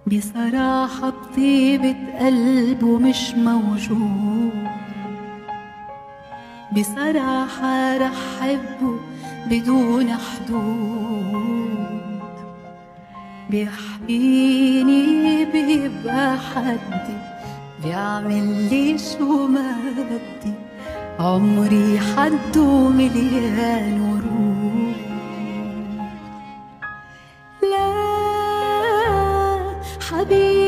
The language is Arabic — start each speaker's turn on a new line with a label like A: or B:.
A: بصراحة بطيبة قلبه مش موجود، بصراحة رح حبه بدون حدود. بيحميني بيبقى حدي، بيعمل لي شو ما بدي، عمري حده مليان ورود. لا حبيبي